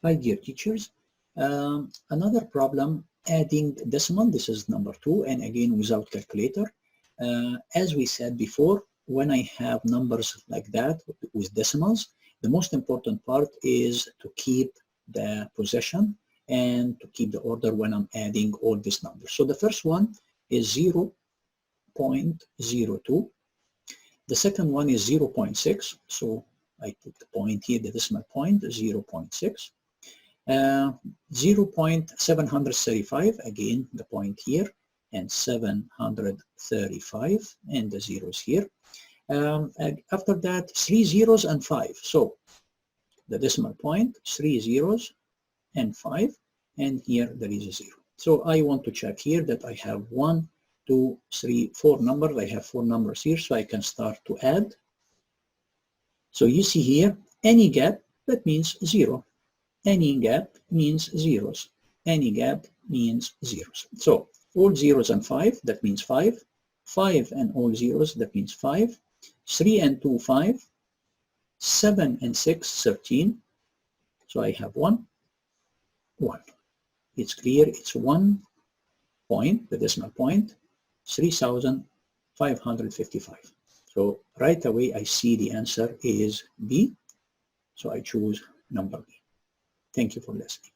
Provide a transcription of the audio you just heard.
Hi, dear teachers. Another problem, adding decimal. This is number 2, and again without calculator. As we said before, when I have numbers like that with decimals, the most important part is to keep the possession and to keep the order when I'm adding all these numbers. So the first one is 0.02. The second one is 0.6. So I put the point here, the decimal point, 0.6. 0.735, again the point here, and 735, and the zeros here. After that, 3 zeros and 5. So the decimal point, 3 zeros and 5, and here there is a 0. So I want to check here that I have 1, 2, 3, 4 numbers. I have 4 numbers here, so I can start to add. So you see here, any gap, that means 0. Any gap means zeros. Any gap means zeros. So all zeros and 5, that means 5. 5 and all zeros, that means 5. 3 and 2, 5. 7 and 6, 13. So I have 1, 1. It's clear, it's 1 point, the decimal point, 3,555. So right away I see the answer is B. So I choose number B. Thank you for listening.